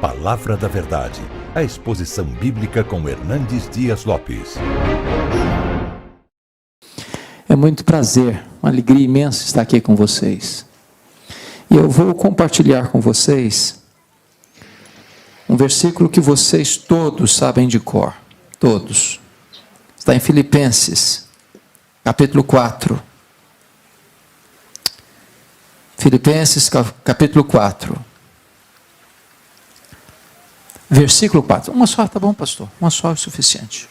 Palavra da Verdade, a exposição bíblica com Hernandes Dias Lopes. É muito prazer, uma alegria imensa estar aqui com vocês. E eu vou compartilhar com vocês um versículo que vocês todos sabem de cor. Todos. Está em Filipenses, capítulo 4. Filipenses, capítulo 4. Versículo 4. Uma só, tá bom, pastor? Uma só é o suficiente.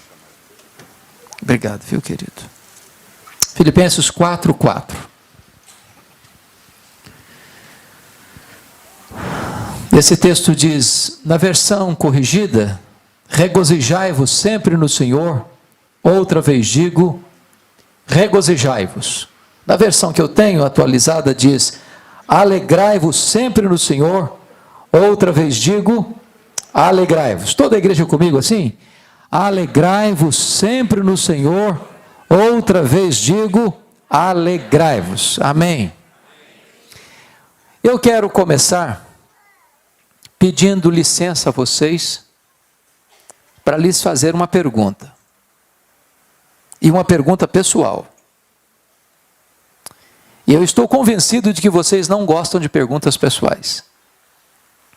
Obrigado, viu, querido? Filipenses 4, 4. Esse texto diz, na versão corrigida, regozijai-vos sempre no Senhor. Outra vez digo, regozijai-vos. Na versão que eu tenho atualizada diz, alegrai-vos sempre no Senhor. Outra vez digo, alegrai-vos. Toda a igreja comigo assim? Alegrai-vos sempre no Senhor. Outra vez digo, alegrai-vos. Amém. Eu quero começar pedindo licença a vocês para lhes fazer uma pergunta. E uma pergunta pessoal. E eu estou convencido de que vocês não gostam de perguntas pessoais.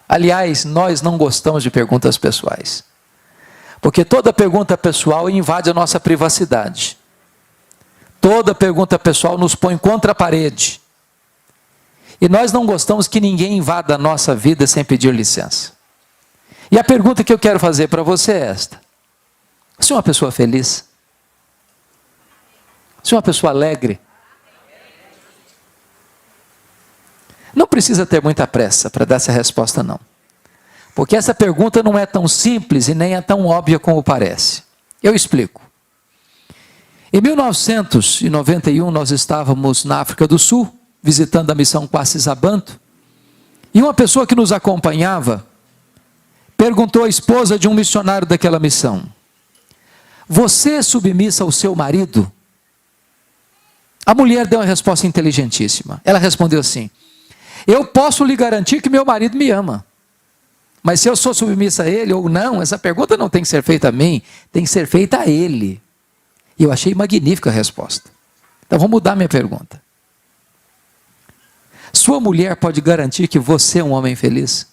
Aliás, nós não gostamos de perguntas pessoais. Porque toda pergunta pessoal invade a nossa privacidade. Toda pergunta pessoal nos põe contra a parede. E nós não gostamos que ninguém invada a nossa vida sem pedir licença. E a pergunta que eu quero fazer para você é esta. Você é uma pessoa feliz? Você é uma pessoa alegre? Não precisa ter muita pressa para dar essa resposta, não. Porque essa pergunta não é tão simples e nem é tão óbvia como parece. Eu explico. Em 1991, nós estávamos na África do Sul, visitando a missão Quacis-Abantu, e uma pessoa que nos acompanhava perguntou à esposa de um missionário daquela missão, você é submissa ao seu marido? A mulher deu uma resposta inteligentíssima. Ela respondeu assim, eu posso lhe garantir que meu marido me ama. Mas se eu sou submissa a ele ou não, essa pergunta não tem que ser feita a mim, tem que ser feita a ele. E eu achei magnífica a resposta. Então vou mudar minha pergunta. Sua mulher pode garantir que você é um homem feliz?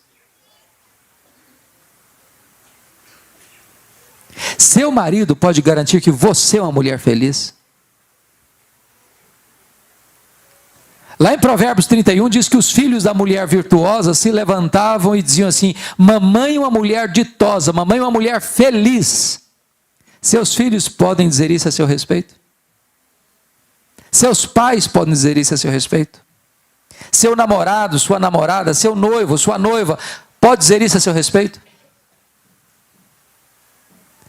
Seu marido pode garantir que você é uma mulher feliz? Lá em Provérbios 31 diz que os filhos da mulher virtuosa se levantavam e diziam assim, mamãe é uma mulher ditosa, mamãe é uma mulher feliz. Seus filhos podem dizer isso a seu respeito? Seus pais podem dizer isso a seu respeito? Seu namorado, sua namorada, seu noivo, sua noiva, pode dizer isso a seu respeito?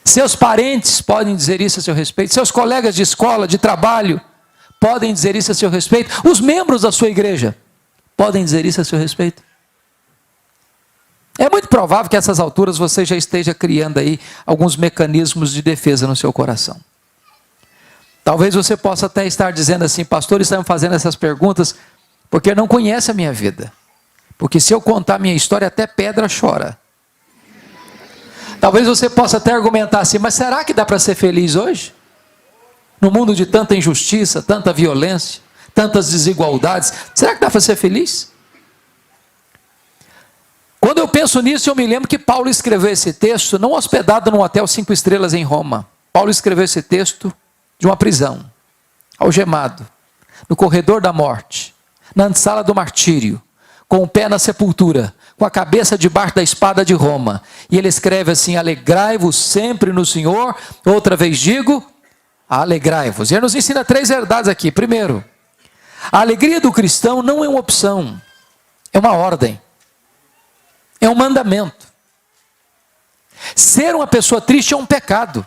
Seus parentes podem dizer isso a seu respeito? Seus colegas de escola, de trabalho, podem dizer isso a seu respeito? Os membros da sua igreja podem dizer isso a seu respeito? É muito provável que a essas alturas você já esteja criando aí alguns mecanismos de defesa no seu coração. Talvez você possa até estar dizendo assim, pastor, estamos fazendo essas perguntas porque não conhece a minha vida. Porque se eu contar a minha história, até pedra chora. Talvez você possa até argumentar assim, mas será que dá para ser feliz hoje? No mundo de tanta injustiça, tanta violência, tantas desigualdades, será que dá para ser feliz? Quando eu penso nisso, eu me lembro que Paulo escreveu esse texto, não hospedado num hotel 5 estrelas em Roma. Paulo escreveu esse texto de uma prisão, algemado, no corredor da morte, na antessala do martírio, com o pé na sepultura, com a cabeça debaixo da espada de Roma. E ele escreve assim, alegrai-vos sempre no Senhor, outra vez digo, alegrai-vos. E ele nos ensina 3 verdades aqui. Primeiro, a alegria do cristão não é uma opção, é uma ordem, é um mandamento. Ser uma pessoa triste é um pecado.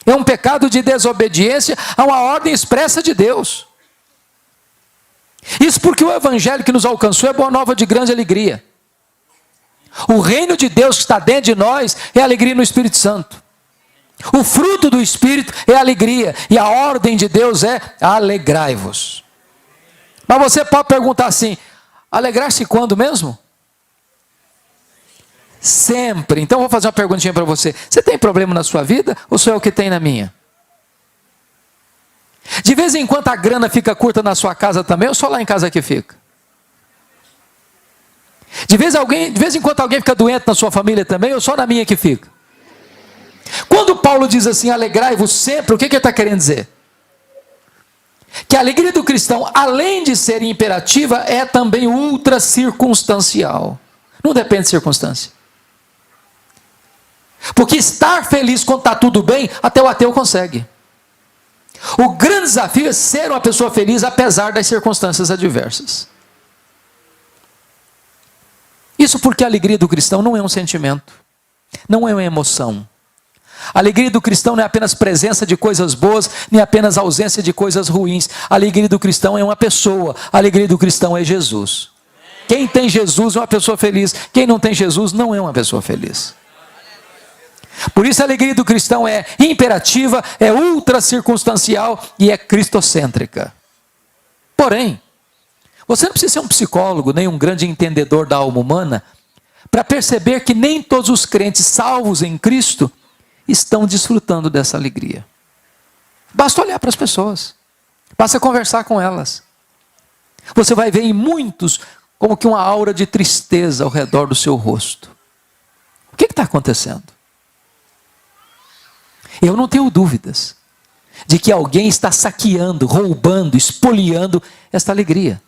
É um pecado de desobediência a uma ordem expressa de Deus. Isso porque o evangelho que nos alcançou é boa nova de grande alegria. O reino de Deus que está dentro de nós é alegria no Espírito Santo. O fruto do Espírito é alegria. E a ordem de Deus é alegrai-vos. Mas você pode perguntar assim, alegrar-se quando mesmo? Sempre. Então vou fazer uma perguntinha para você. Você tem problema na sua vida ou sou eu que tem na minha? De vez em quando a grana fica curta na sua casa também ou só lá em casa que fica? De vez em quando alguém fica doente na sua família também ou só na minha que fica? Quando Paulo diz assim, alegrai-vos sempre, o que ele está querendo dizer? Que a alegria do cristão, além de ser imperativa, é também ultra circunstancial. Não depende de circunstância. Porque estar feliz quando está tudo bem, até o ateu consegue. O grande desafio é ser uma pessoa feliz apesar das circunstâncias adversas. Isso porque a alegria do cristão não é um sentimento, não é uma emoção. A alegria do cristão não é apenas presença de coisas boas, nem apenas ausência de coisas ruins. A alegria do cristão é uma pessoa, a alegria do cristão é Jesus. Quem tem Jesus é uma pessoa feliz, quem não tem Jesus não é uma pessoa feliz. Por isso a alegria do cristão é imperativa, é ultra circunstancial e é cristocêntrica. Porém, você não precisa ser um psicólogo, nem um grande entendedor da alma humana, para perceber que nem todos os crentes salvos em Cristo estão desfrutando dessa alegria. Basta olhar para as pessoas, basta conversar com elas. Você vai ver em muitos como que uma aura de tristeza ao redor do seu rosto. O que está acontecendo? Eu não tenho dúvidas de que alguém está saqueando, roubando, espoliando esta alegria.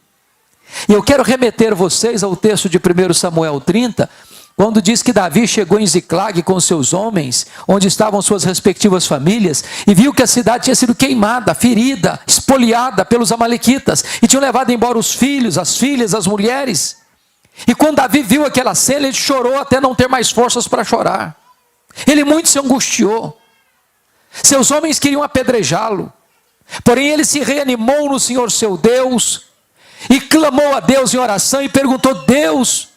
E eu quero remeter vocês ao texto de 1 Samuel 30, quando diz que Davi chegou em Ziclag com seus homens, onde estavam suas respectivas famílias, e viu que a cidade tinha sido queimada, ferida, espoliada pelos amalequitas, e tinham levado embora os filhos, as filhas, as mulheres. E quando Davi viu aquela cena, ele chorou até não ter mais forças para chorar. Ele muito se angustiou. Seus homens queriam apedrejá-lo, porém ele se reanimou no Senhor seu Deus, e clamou a Deus em oração e perguntou: Deus,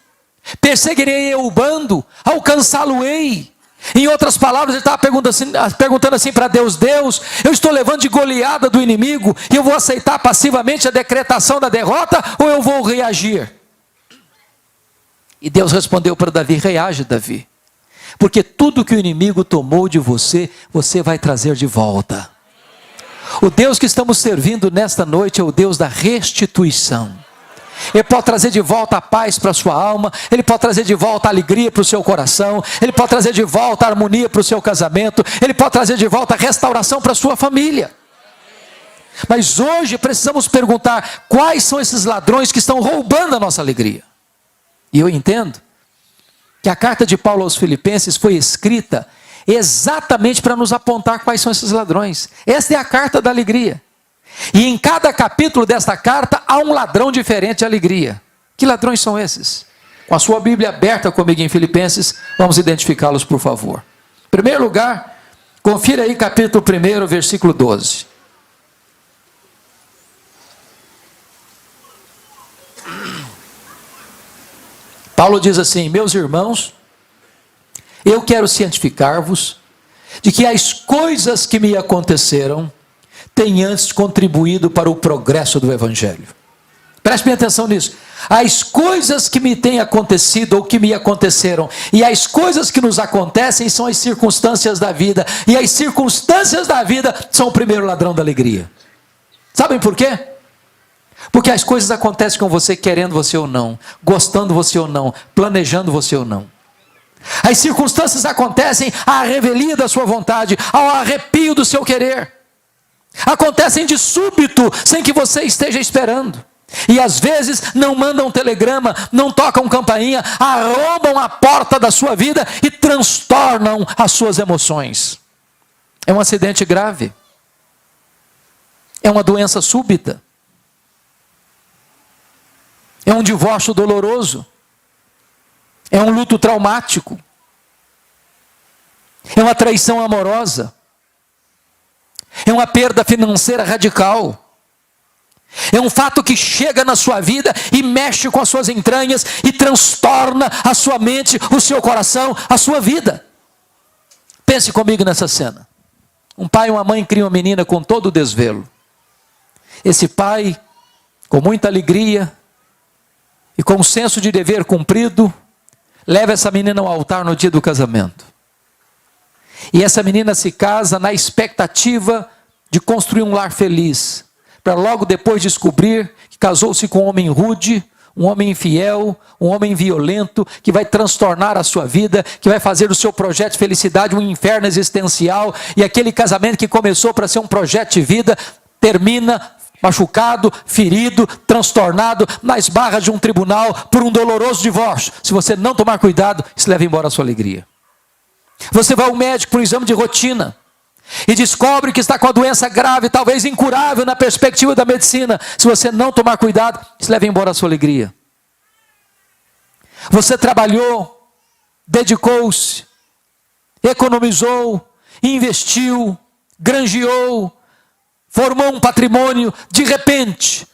perseguirei eu o bando, alcançá-lo-ei? Em outras palavras, ele estava perguntando assim para Deus: Deus, eu estou levando de goleada do inimigo, e eu vou aceitar passivamente a decretação da derrota, ou eu vou reagir? E Deus respondeu para Davi: reage, Davi, porque tudo que o inimigo tomou de você, você vai trazer de volta. O Deus que estamos servindo nesta noite é o Deus da restituição. Ele pode trazer de volta a paz para a sua alma, Ele pode trazer de volta a alegria para o seu coração, Ele pode trazer de volta a harmonia para o seu casamento, Ele pode trazer de volta a restauração para a sua família. Mas hoje precisamos perguntar: quais são esses ladrões que estão roubando a nossa alegria? E eu entendo que a carta de Paulo aos Filipenses foi escrita exatamente para nos apontar quais são esses ladrões. Esta é a carta da alegria. E em cada capítulo desta carta há um ladrão diferente de alegria. Que ladrões são esses? Com a sua Bíblia aberta comigo em Filipenses, vamos identificá-los, por favor. Em primeiro lugar, confira aí capítulo 1, versículo 12. Paulo diz assim: meus irmãos, eu quero cientificar-vos de que as coisas que me aconteceram têm antes contribuído para o progresso do Evangelho. Preste bem atenção nisso. As coisas que me têm acontecido ou que me aconteceram, e as coisas que nos acontecem são as circunstâncias da vida, e as circunstâncias da vida são o primeiro ladrão da alegria. Sabem por quê? Porque as coisas acontecem com você querendo você ou não, gostando você ou não, planejando você ou não. As circunstâncias acontecem à revelia da sua vontade, ao arrepio do seu querer. Acontecem de súbito, sem que você esteja esperando. E às vezes não mandam telegrama, não tocam campainha, arrombam a porta da sua vida e transtornam as suas emoções. É um acidente grave. É uma doença súbita. É um divórcio doloroso. É um luto traumático. É uma traição amorosa. É uma perda financeira radical. É um fato que chega na sua vida e mexe com as suas entranhas e transtorna a sua mente, o seu coração, a sua vida. Pense comigo nessa cena. Um pai e uma mãe criam uma menina com todo o desvelo. Esse pai, com muita alegria e com um senso de dever cumprido, leva essa menina ao altar no dia do casamento. E essa menina se casa na expectativa de construir um lar feliz, para logo depois descobrir que casou-se com um homem rude, um homem infiel, um homem violento, que vai transtornar a sua vida, que vai fazer do seu projeto de felicidade um inferno existencial, e aquele casamento que começou para ser um projeto de vida, termina machucado, ferido, transtornado, nas barras de um tribunal, por um doloroso divórcio. Se você não tomar cuidado, isso leva embora a sua alegria. Você vai ao médico para um exame de rotina, e descobre que está com a doença grave, talvez incurável na perspectiva da medicina. Se você não tomar cuidado, isso leva embora a sua alegria. Você trabalhou, dedicou-se, economizou, investiu, granjeou, formou um patrimônio, de repente,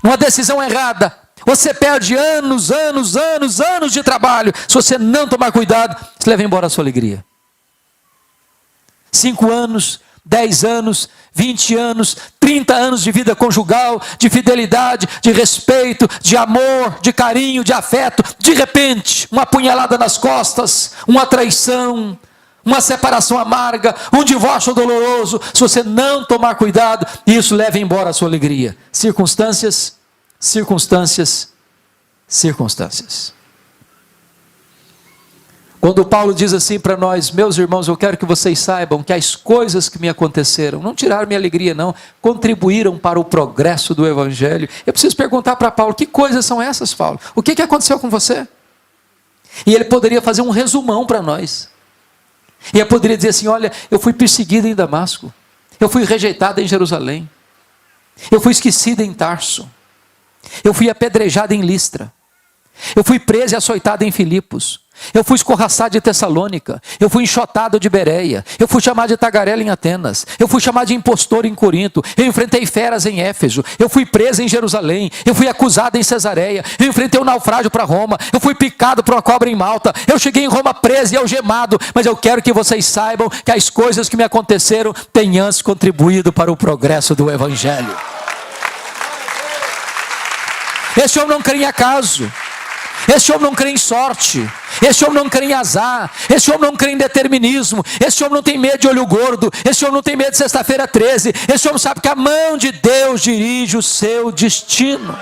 numa decisão errada, você perde anos de trabalho. Se você não tomar cuidado, isso leva embora a sua alegria. 5 anos, 10 anos, 20 anos, 30 anos de vida conjugal, de fidelidade, de respeito, de amor, de carinho, de afeto. De repente, uma punhalada nas costas, uma traição, uma separação amarga, um divórcio doloroso. Se você não tomar cuidado, isso leva embora a sua alegria. Circunstâncias. Quando Paulo diz assim para nós: meus irmãos, eu quero que vocês saibam que as coisas que me aconteceram não tiraram minha alegria não, contribuíram para o progresso do Evangelho. Eu preciso perguntar para Paulo: que coisas são essas, Paulo? O que aconteceu com você? E ele poderia fazer um resumão para nós. E ele poderia dizer assim: olha, eu fui perseguido em Damasco, eu fui rejeitado em Jerusalém, eu fui esquecido em Tarso, eu fui apedrejado em Listra, eu fui preso e açoitado em Filipos, eu fui escorraçado de Tessalônica, eu fui enxotado de Bereia, eu fui chamado de tagarela em Atenas, eu fui chamado de impostor em Corinto, eu enfrentei feras em Éfeso, eu fui preso em Jerusalém, eu fui acusado em Cesareia, eu enfrentei um naufrágio para Roma, eu fui picado por uma cobra em Malta, eu cheguei em Roma preso e algemado. Mas eu quero que vocês saibam que as coisas que me aconteceram têm antes contribuído para o progresso do Evangelho. Esse homem não crê em acaso, esse homem não crê em sorte, esse homem não crê em azar, esse homem não crê em determinismo, esse homem não tem medo de olho gordo, esse homem não tem medo de sexta-feira 13, esse homem sabe que a mão de Deus dirige o seu destino.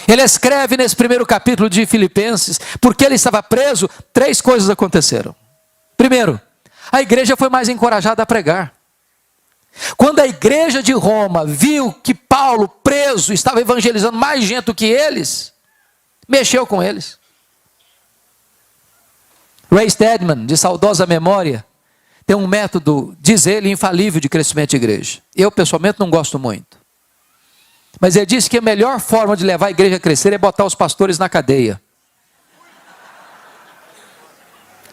Ele escreve nesse primeiro capítulo de Filipenses, porque ele estava preso, 3 coisas aconteceram. Primeiro, a igreja foi mais encorajada a pregar. Quando a igreja de Roma viu que Paulo, preso, estava evangelizando mais gente do que eles, mexeu com eles. Ray Stedman, de saudosa memória, tem um método, diz ele, infalível de crescimento de igreja. Eu, pessoalmente, não gosto muito. Mas ele disse que a melhor forma de levar a igreja a crescer é botar os pastores na cadeia.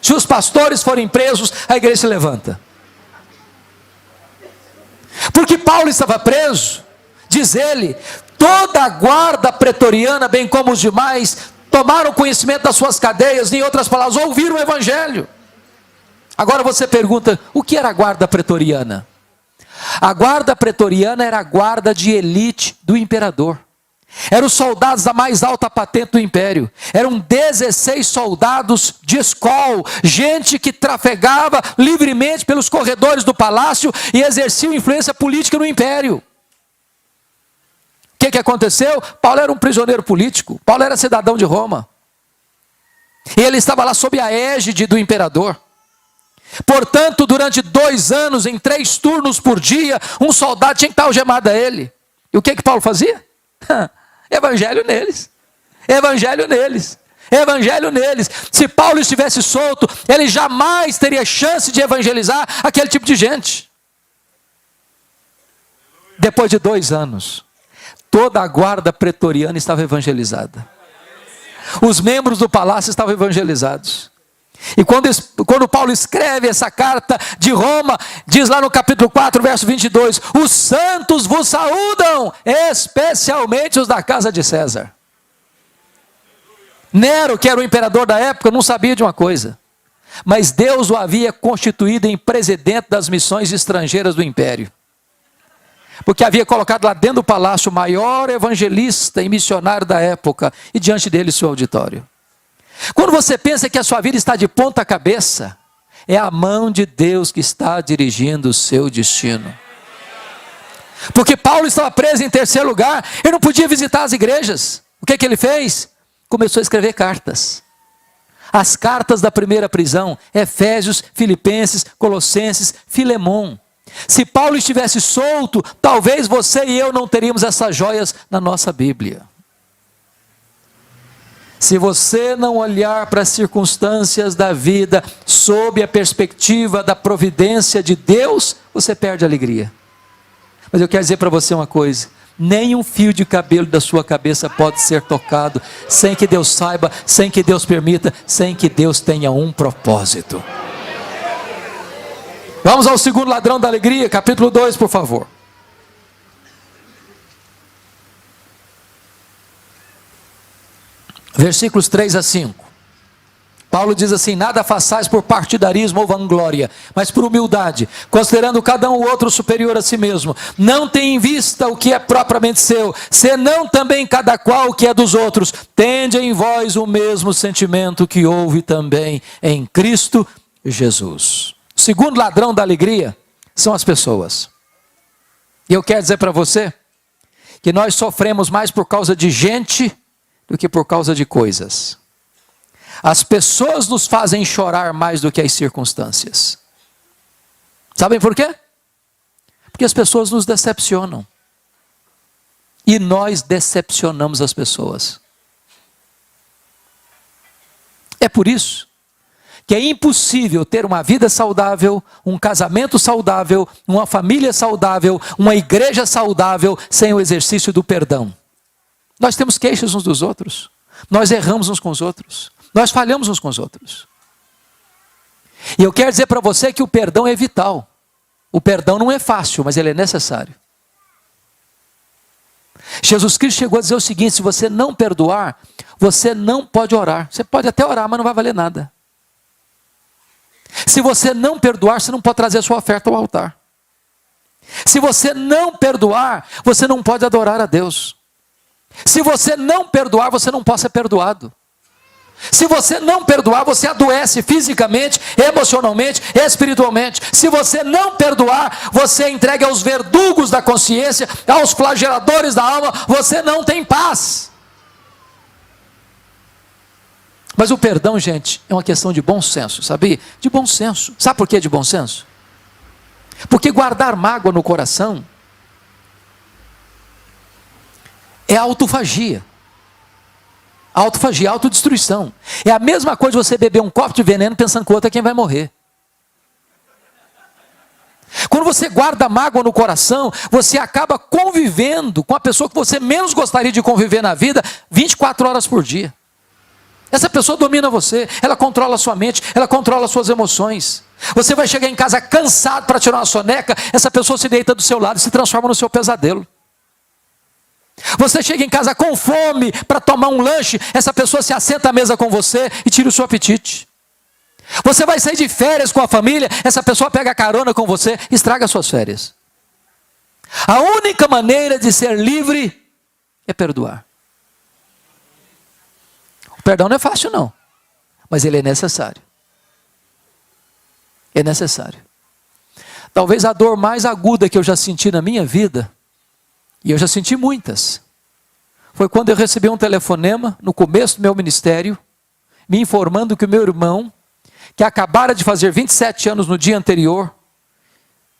Se os pastores forem presos, a igreja se levanta. Porque Paulo estava preso, diz ele, toda a guarda pretoriana, bem como os demais, tomaram conhecimento das suas cadeias, em outras palavras, ouviram o Evangelho. Agora você pergunta, o que era a guarda pretoriana? A guarda pretoriana era a guarda de elite do imperador. Eram os soldados da mais alta patente do império. Eram 16 soldados de escol, gente que trafegava livremente pelos corredores do palácio e exercia influência política no império. O que aconteceu? Paulo era um prisioneiro político, Paulo era cidadão de Roma. E ele estava lá sob a égide do imperador. Portanto, durante 2 anos, em 3 turnos por dia, um soldado tinha que estar algemado a ele. E o que Paulo fazia? Evangelho neles, evangelho neles, evangelho neles. Se Paulo estivesse solto, ele jamais teria chance de evangelizar aquele tipo de gente. Depois de 2 anos, toda a guarda pretoriana estava evangelizada. Os membros do palácio estavam evangelizados. E quando Paulo escreve essa carta de Roma, diz lá no capítulo 4, verso 22, os santos vos saúdam, especialmente os da casa de César. Nero, que era o imperador da época, não sabia de uma coisa, mas Deus o havia constituído em presidente das missões estrangeiras do império. porque havia colocado lá dentro do palácio o maior evangelista e missionário da época, e diante dele seu auditório. Quando você pensa que a sua vida está de ponta cabeça, é a mão de Deus que está dirigindo o seu destino. Porque Paulo estava preso em terceiro lugar, ele não podia visitar as igrejas. O que ele fez? Começou a escrever cartas. As cartas da primeira prisão, Efésios, Filipenses, Colossenses, Filemon. Se Paulo estivesse solto, talvez você e eu não teríamos essas joias na nossa Bíblia. Se você não olhar para as circunstâncias da vida sob a perspectiva da providência de Deus, você perde a alegria. Mas eu quero dizer para você uma coisa: nem um fio de cabelo da sua cabeça pode ser tocado sem que Deus saiba, sem que Deus permita, sem que Deus tenha um propósito. Vamos ao segundo ladrão da alegria, capítulo 2, por favor. Versículos 3 a 5. Paulo diz assim: nada façais por partidarismo ou vanglória, mas por humildade, considerando cada um o outro superior a si mesmo. Não tem em vista o que é propriamente seu, senão também cada qual o que é dos outros. Tende em vós o mesmo sentimento que houve também em Cristo Jesus. O segundo ladrão da alegria são as pessoas. E eu quero dizer para você que nós sofremos mais por causa de gente do que por causa de coisas. As pessoas nos fazem chorar mais do que as circunstâncias. Sabem por quê? Porque as pessoas nos decepcionam. E nós decepcionamos as pessoas. É por isso que é impossível ter uma vida saudável, um casamento saudável, uma família saudável, uma igreja saudável, sem o exercício do perdão. Nós temos queixas uns dos outros, nós erramos uns com os outros, nós falhamos uns com os outros. E eu quero dizer para você que o perdão é vital. O perdão não é fácil, mas ele é necessário. Jesus Cristo chegou a dizer o seguinte: se você não perdoar, você não pode orar. Você pode até orar, mas não vai valer nada. Se você não perdoar, você não pode trazer a sua oferta ao altar. Se você não perdoar, você não pode adorar a Deus. Se você não perdoar, você não pode ser perdoado. Se você não perdoar, você adoece fisicamente, emocionalmente, espiritualmente. Se você não perdoar, você é entregue aos verdugos da consciência, aos flageladores da alma, você não tem paz. Mas o perdão, gente, é uma questão de bom senso, sabia? De bom senso. Sabe por que de bom senso? Porque guardar mágoa no coração é autofagia. Autofagia, autodestruição. É a mesma coisa você beber um copo de veneno pensando que o outro é quem vai morrer. Quando você guarda mágoa no coração, você acaba convivendo com a pessoa que você menos gostaria de conviver na vida 24 horas por dia. Essa pessoa domina você, ela controla a sua mente, ela controla as suas emoções. Você vai chegar em casa cansado para tirar uma soneca, essa pessoa se deita do seu lado e se transforma no seu pesadelo. Você chega em casa com fome para tomar um lanche, essa pessoa se assenta à mesa com você e tira o seu apetite. Você vai sair de férias com a família, essa pessoa pega carona com você e estraga as suas férias. A única maneira de ser livre é perdoar. O perdão não é fácil não, mas ele é necessário. É necessário. Talvez a dor mais aguda que eu já senti na minha vida, e eu já senti muitas, foi quando eu recebi um telefonema no começo do meu ministério, me informando que o meu irmão, que acabara de fazer 27 anos no dia anterior,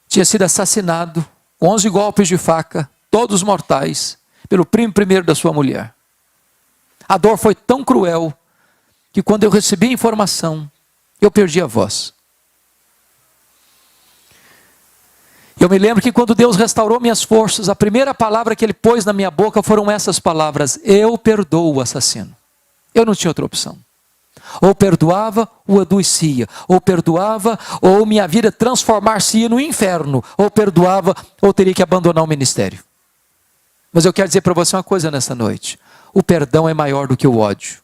tinha sido assassinado com 11 golpes de faca, todos mortais, pelo primo primeiro da sua mulher. A dor foi tão cruel, que quando eu recebi a informação, eu perdi a voz. Eu me lembro que quando Deus restaurou minhas forças, a primeira palavra que Ele pôs na minha boca foram essas palavras: eu perdoo o assassino. Eu não tinha outra opção. Ou perdoava, ou adoecia. Ou perdoava, ou minha vida transformar-se no inferno. Ou perdoava, ou teria que abandonar o ministério. Mas eu quero dizer para você uma coisa nessa noite: o perdão é maior do que o ódio.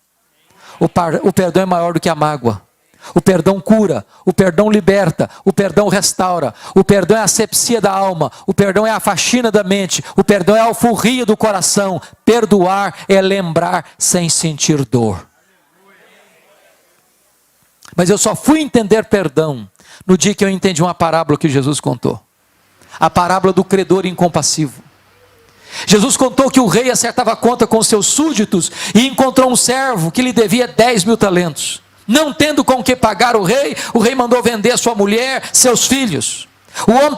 O perdão é maior do que a mágoa. O perdão cura, o perdão liberta, o perdão restaura, o perdão é a asepsia da alma, o perdão é a faxina da mente, o perdão é a alforria do coração. Perdoar é lembrar sem sentir dor. Mas eu só fui entender perdão no dia que eu entendi uma parábola que Jesus contou. A parábola do credor incompassivo. Jesus contou que o rei acertava a conta com seus súditos e encontrou um servo que lhe devia 10.000 talentos. Não tendo com que pagar o rei mandou vender sua mulher, seus filhos. O homem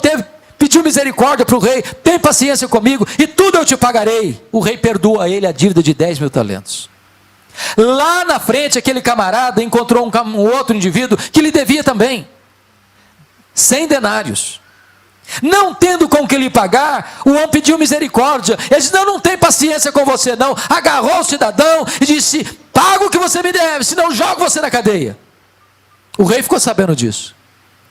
pediu misericórdia para o rei: tem paciência comigo e tudo eu te pagarei. O rei perdoa a ele a dívida de 10.000 talentos. Lá na frente, aquele camarada encontrou um outro indivíduo que lhe devia também 100 denários. Não tendo com que lhe pagar, o homem pediu misericórdia. Ele disse: não tem paciência com você não. Agarrou o cidadão e disse: paga o que você me deve, senão jogo você na cadeia. O rei ficou sabendo disso,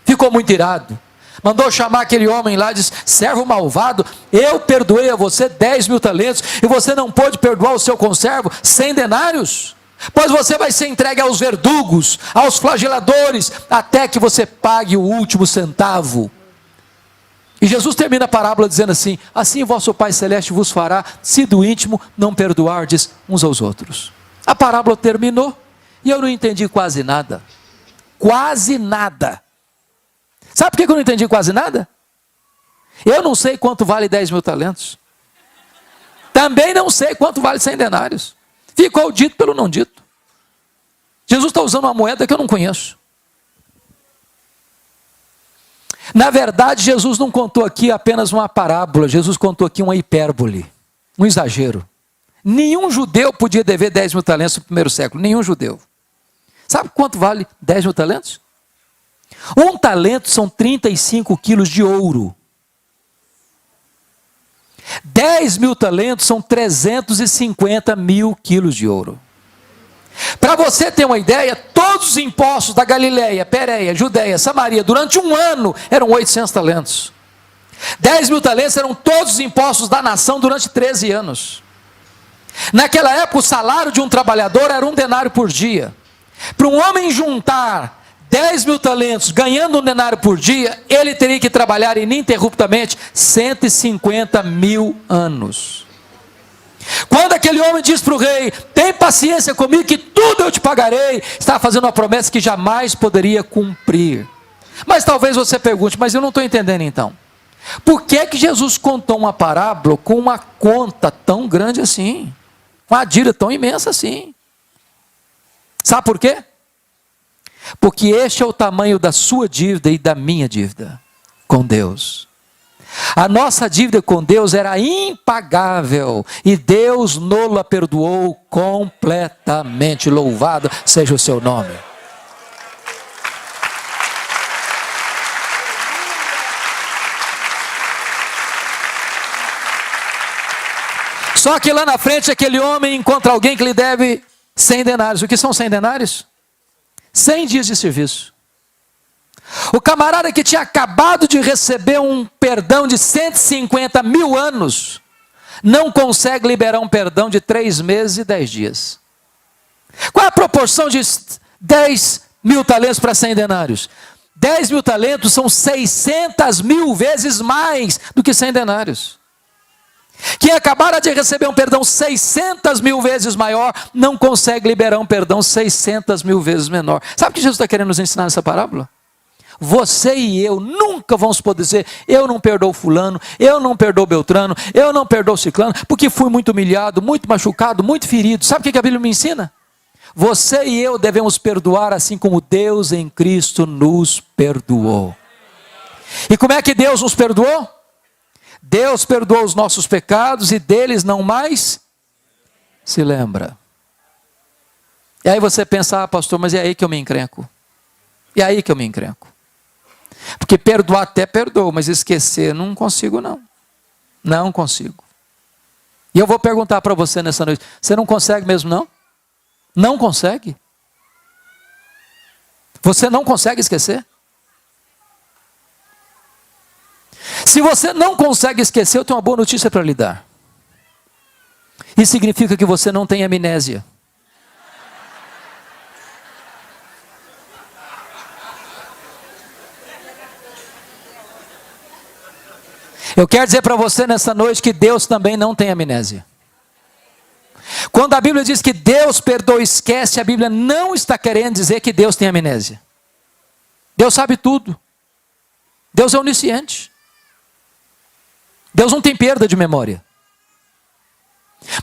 ficou muito irado, mandou chamar aquele homem lá e disse: servo malvado, eu perdoei a você 10.000 talentos e você não pôde perdoar o seu conservo 100 denários? Pois você vai ser entregue aos verdugos, aos flageladores, até que você pague o último centavo. E Jesus termina a parábola dizendo assim: assim vosso Pai Celeste vos fará, se do íntimo não perdoardes uns aos outros. A parábola terminou e eu não entendi quase nada. Quase nada. Sabe por que eu não entendi quase nada? Eu não sei quanto vale 10.000 talentos. Também não sei quanto vale 100 denários. Ficou dito pelo não dito. Jesus está usando uma moeda que eu não conheço. Na verdade, Jesus não contou aqui apenas uma parábola, Jesus contou aqui uma hipérbole, um exagero. Nenhum judeu podia dever 10.000 talentos no primeiro século, nenhum judeu. Sabe quanto vale 10.000 talentos? Um talento são 35 quilos de ouro. 10.000 talentos são 350 mil quilos de ouro. Para você ter uma ideia, todos os impostos da Galileia, Pérea, Judeia, Samaria, durante um ano, eram 800 talentos. 10.000 talentos eram todos os impostos da nação durante 13 anos. Naquela época, o salário de um trabalhador era 1 denário por dia. Para um homem juntar 10.000 talentos, ganhando 1 denário por dia, ele teria que trabalhar ininterruptamente 150.000 anos. Quando aquele homem diz para o rei: tem paciência comigo que tudo eu te pagarei, estava fazendo uma promessa que jamais poderia cumprir. Mas talvez você pergunte: mas eu não estou entendendo então. Por que Jesus contou uma parábola com uma conta tão grande assim? Uma dívida tão imensa assim? Sabe por quê? Porque este é o tamanho da sua dívida e da minha dívida com Deus. A nossa dívida com Deus era impagável e Deus nos perdoou completamente. Louvado seja o seu nome. Só que lá na frente aquele homem encontra alguém que lhe deve 100 denários. O que são 100 denários? 100 dias de serviço. O camarada que tinha acabado de receber um perdão de 150.000 anos, não consegue liberar um perdão de 3 meses e 10 dias. Qual é a proporção de 10.000 talentos para 100 denários? 10.000 talentos são 600.000 vezes mais do que 100 denários. Quem acabara de receber um perdão 600.000 vezes maior, não consegue liberar um perdão 600.000 vezes menor. Sabe o que Jesus está querendo nos ensinar nessa parábola? Você e eu nunca vamos poder dizer: eu não perdoo fulano, eu não perdoo Beltrano, eu não perdoo ciclano, porque fui muito humilhado, muito machucado, muito ferido. Sabe o que a Bíblia me ensina? Você e eu devemos perdoar assim como Deus em Cristo nos perdoou. E como é que Deus nos perdoou? Deus perdoou os nossos pecados e deles não mais se lembra. E aí você pensa: pastor, mas é aí que eu me encrenco. E é aí que eu me encrenco. Porque perdoar até perdoo, mas esquecer não consigo não. Não consigo. E eu vou perguntar para você nessa noite: você não consegue mesmo não? Não consegue? Você não consegue esquecer? Se você não consegue esquecer, eu tenho uma boa notícia para lhe dar. Isso significa que você não tem amnésia. Eu quero dizer para você nessa noite que Deus também não tem amnésia. Quando a Bíblia diz que Deus perdoa e esquece, a Bíblia não está querendo dizer que Deus tem amnésia. Deus sabe tudo. Deus é onisciente. Deus não tem perda de memória.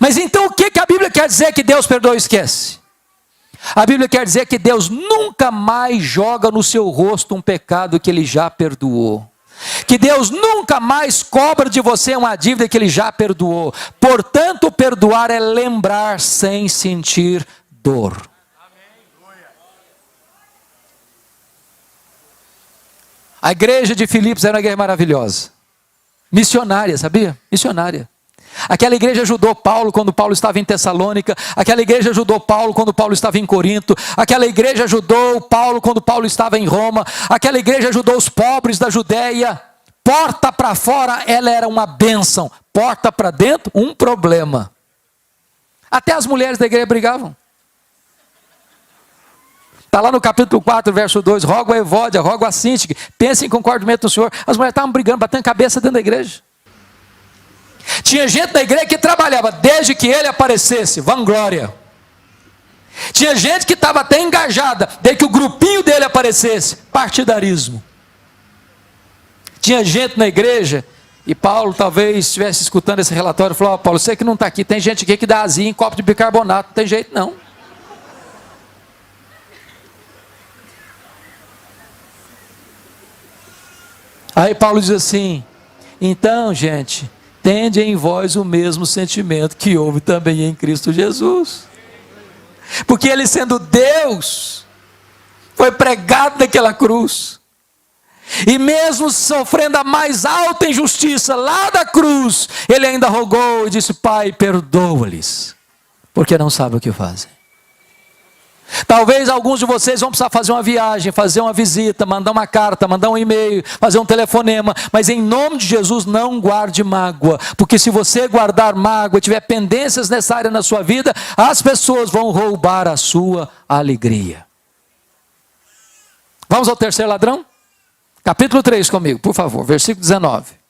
Mas então o que a Bíblia quer dizer que Deus perdoa e esquece? A Bíblia quer dizer que Deus nunca mais joga no seu rosto um pecado que Ele já perdoou. Que Deus nunca mais cobra de você uma dívida que Ele já perdoou. Portanto, perdoar é lembrar sem sentir dor. A igreja de Filipos era uma igreja maravilhosa. Missionária, sabia? Missionária. Aquela igreja ajudou Paulo quando Paulo estava em Tessalônica. Aquela igreja ajudou Paulo quando Paulo estava em Corinto. Aquela igreja ajudou Paulo quando Paulo estava em Roma. Aquela igreja ajudou os pobres da Judéia. Porta para fora, ela era uma bênção. Porta para dentro, um problema. Até as mulheres da igreja brigavam. Está lá no capítulo 4, verso 2. Rogo a Evódia, rogo a Síntique, pensem com concordamento no Senhor. As mulheres estavam brigando, batendo cabeça dentro da igreja. Tinha gente na igreja que trabalhava desde que ele aparecesse, vanglória. Tinha gente que estava até engajada desde que o grupinho dele aparecesse, partidarismo. Tinha gente na igreja, e Paulo talvez estivesse escutando esse relatório e falou: Paulo, você que não está aqui, tem gente aqui que dá azia em copo de bicarbonato, não tem jeito não. Aí Paulo diz assim: então gente, tende em vós o mesmo sentimento que houve também em Cristo Jesus. Porque Ele, sendo Deus, foi pregado naquela cruz. E mesmo sofrendo a mais alta injustiça lá da cruz, Ele ainda rogou e disse: Pai, perdoa-lhes, porque não sabem o que fazem. Talvez alguns de vocês vão precisar fazer uma viagem, fazer uma visita, mandar uma carta, mandar um e-mail, fazer um telefonema, mas em nome de Jesus não guarde mágoa, porque se você guardar mágoa e tiver pendências nessa área na sua vida, as pessoas vão roubar a sua alegria. Vamos ao terceiro ladrão? Capítulo 3 comigo, por favor, versículo 19.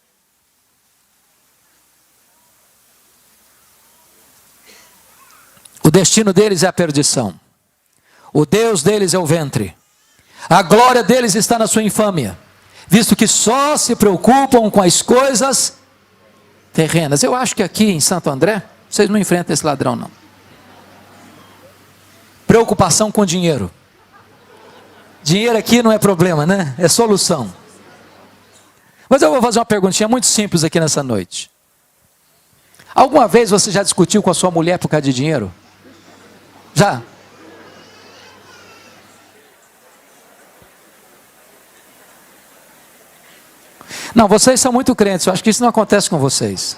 O destino deles é a perdição. O Deus deles é o ventre. A glória deles está na sua infâmia, visto que só se preocupam com as coisas terrenas. Eu acho que aqui em Santo André, vocês não enfrentam esse ladrão não. Preocupação com dinheiro. Dinheiro aqui não é problema, né? É solução. Mas eu vou fazer uma perguntinha muito simples aqui nessa noite. Alguma vez você já discutiu com a sua mulher por causa de dinheiro? Já? Não, vocês são muito crentes, eu acho que isso não acontece com vocês.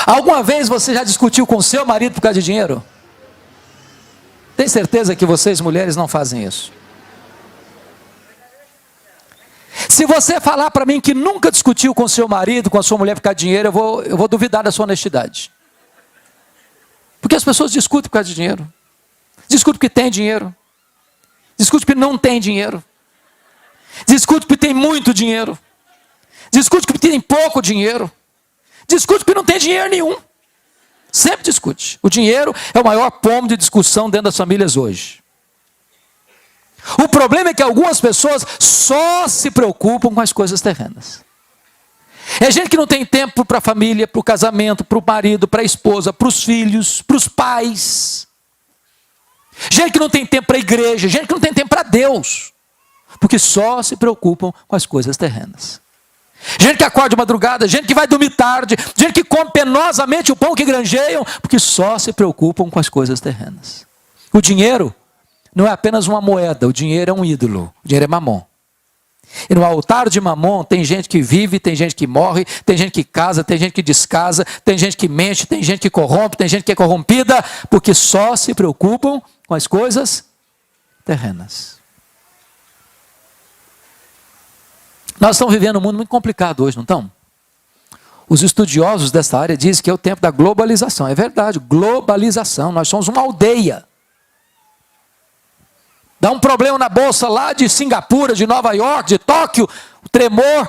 Alguma vez você já discutiu com o seu marido por causa de dinheiro? Tem certeza que vocês mulheres não fazem isso? Se você falar para mim que nunca discutiu com o seu marido, com a sua mulher por causa de dinheiro, eu vou duvidar da sua honestidade. Porque as pessoas discutem por causa de dinheiro. Discutem porque tem dinheiro. Discutem porque não tem dinheiro. Discute porque tem muito dinheiro. Discute porque tem pouco dinheiro. Discute porque não tem dinheiro nenhum. Sempre discute. O dinheiro é o maior pomo de discussão dentro das famílias hoje. O problema é que algumas pessoas só se preocupam com as coisas terrenas. É gente que não tem tempo para a família, para o casamento, para o marido, para a esposa, para os filhos, para os pais. Gente que não tem tempo para a igreja, gente que não tem tempo para Deus. Porque só se preocupam com as coisas terrenas. Gente que acorda de madrugada, gente que vai dormir tarde, gente que come penosamente o pão que granjeiam, porque só se preocupam com as coisas terrenas. O dinheiro não é apenas uma moeda, o dinheiro é um ídolo, o dinheiro é mamon. E no altar de mamon tem gente que vive, tem gente que morre, tem gente que casa, tem gente que descasa, tem gente que mente, tem gente que corrompe, tem gente que é corrompida, porque só se preocupam com as coisas terrenas. Nós estamos vivendo um mundo muito complicado hoje, não estamos? Os estudiosos dessa área dizem que é o tempo da globalização. É verdade, globalização. Nós somos uma aldeia Dá um problema na bolsa lá de Singapura, de Nova York, de Tóquio, o tremor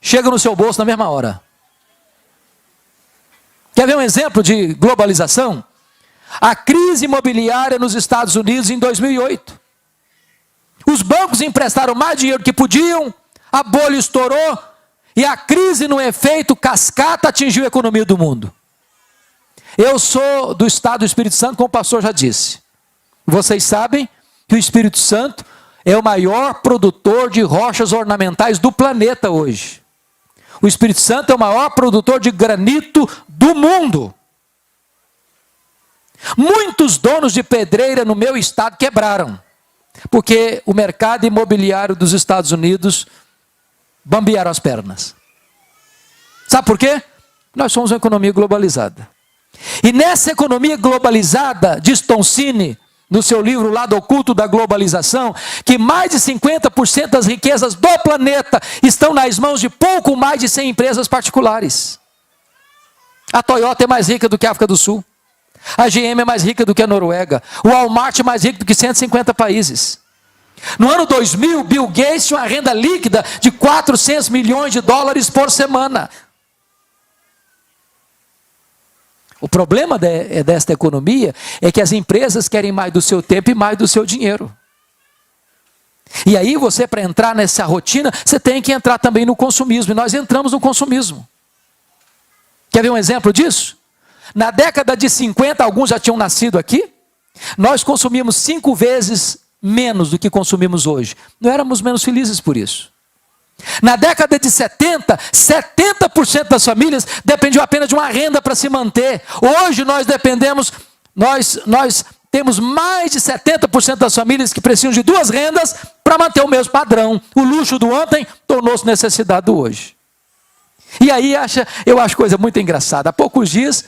chega no seu bolso na mesma hora. Quer ver um exemplo de globalização? A crise imobiliária nos Estados Unidos em 2008. Os bancos emprestaram mais dinheiro do que podiam, a bolha estourou e a crise, no efeito cascata, atingiu a economia do mundo. Eu sou do estado do Espírito Santo, como o pastor já disse. Vocês sabem que o Espírito Santo é o maior produtor de rochas ornamentais do planeta hoje. O Espírito Santo é o maior produtor de granito do mundo. Muitos donos de pedreira no meu estado quebraram, porque o mercado imobiliário dos Estados Unidos bambearam as pernas. Sabe por quê? Nós somos uma economia globalizada. E nessa economia globalizada, diz Tom Cine, no seu livro Lado Oculto da Globalização, que mais de 50% das riquezas do planeta estão nas mãos de pouco mais de 100 empresas particulares. A Toyota é mais rica do que a África do Sul. A GM é mais rica do que a Noruega. O Walmart é mais rico do que 150 países. No ano 2000, Bill Gates tinha uma renda líquida de 400 milhões de dólares por semana. O problema desta economia é que as empresas querem mais do seu tempo e mais do seu dinheiro. E aí você, para entrar nessa rotina, você tem que entrar também no consumismo. E nós entramos no consumismo. Quer ver um exemplo disso? Na década de 50, alguns já tinham nascido aqui, nós consumíamos 5 vezes menos do que consumimos hoje. Não éramos menos felizes por isso. Na década de 70, 70% das famílias dependiam apenas de uma renda para se manter. Hoje nós dependemos, nós temos mais de 70% das famílias que precisam de 2 rendas para manter o mesmo padrão. O luxo do ontem tornou-se necessidade do hoje. E aí eu acho coisa muito engraçada. Há poucos dias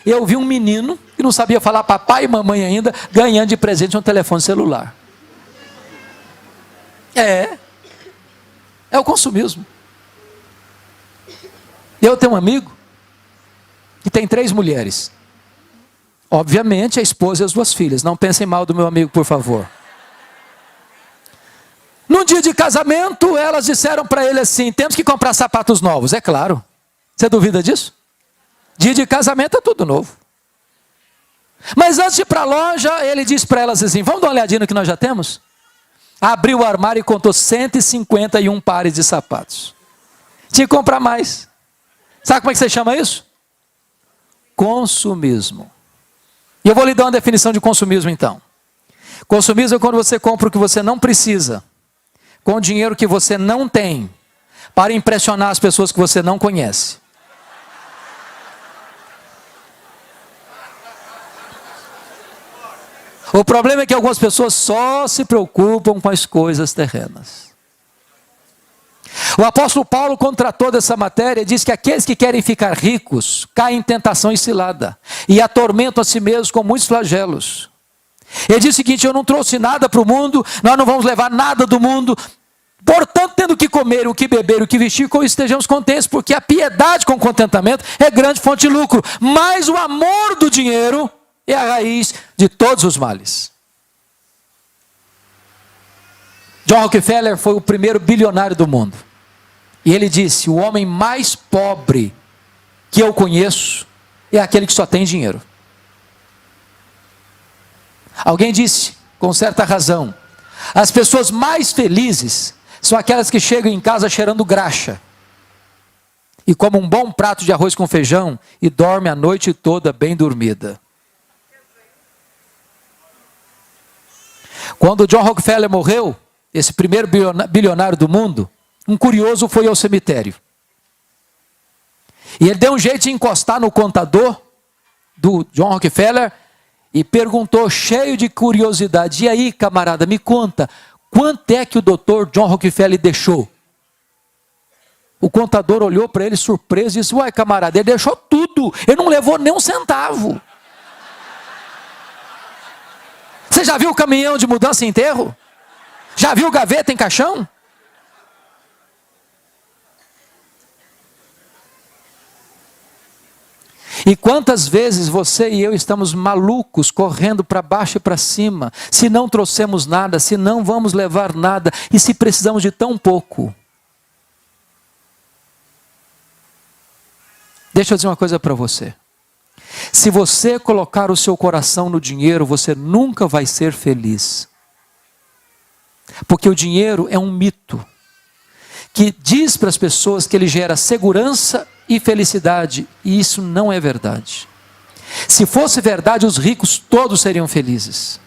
eu vi um menino que não sabia falar papai e mamãe ainda, ganhando de presente um telefone celular. É o consumismo. Eu tenho um amigo que tem 3 mulheres. Obviamente a esposa e as 2 filhas. Não pensem mal do meu amigo, por favor. No dia de casamento, elas disseram para ele assim: temos que comprar sapatos novos. É claro. Você duvida disso? Dia de casamento é tudo novo. Mas antes de ir para a loja, ele disse para elas assim: vamos dar uma olhadinha no que nós já temos? Abriu o armário e contou 151 pares de sapatos. Tinha que comprar mais. Sabe como é que você chama isso? Consumismo. E eu vou lhe dar uma definição de consumismo então. Consumismo é quando você compra o que você não precisa, com o dinheiro que você não tem, para impressionar as pessoas que você não conhece. O problema é que algumas pessoas só se preocupam com as coisas terrenas. O apóstolo Paulo, quando tratou dessa matéria, diz que aqueles que querem ficar ricos caem em tentação e cilada e atormentam a si mesmos com muitos flagelos. Ele diz o seguinte: eu não trouxe nada para o mundo, nós não vamos levar nada do mundo, portanto, tendo o que comer, o que beber, o que vestir, com isso estejamos contentes, porque a piedade com contentamento é grande fonte de lucro, mas o amor do dinheiro é a raiz de todos os males. John Rockefeller foi o primeiro bilionário do mundo. E ele disse: o homem mais pobre que eu conheço é aquele que só tem dinheiro. Alguém disse, com certa razão, as pessoas mais felizes são aquelas que chegam em casa cheirando graxa e comem um bom prato de arroz com feijão e dormem a noite toda bem dormida. Quando John Rockefeller morreu, esse primeiro bilionário do mundo, um curioso foi ao cemitério. E ele deu um jeito de encostar no contador do John Rockefeller e perguntou, cheio de curiosidade: e aí, camarada, me conta, quanto é que o doutor John Rockefeller deixou? O contador olhou para ele surpreso e disse: uai, camarada, ele deixou tudo, ele não levou nem um centavo. Você já viu o caminhão de mudança e enterro? Já viu gaveta em caixão? E quantas vezes você e eu estamos malucos, correndo para baixo e para cima, se não trouxemos nada, se não vamos levar nada, e se precisamos de tão pouco. Deixa eu dizer uma coisa para você. Se você colocar o seu coração no dinheiro, você nunca vai ser feliz. Porque o dinheiro é um mito que diz para as pessoas que ele gera segurança e felicidade, e isso não é verdade. Se fosse verdade, os ricos todos seriam felizes.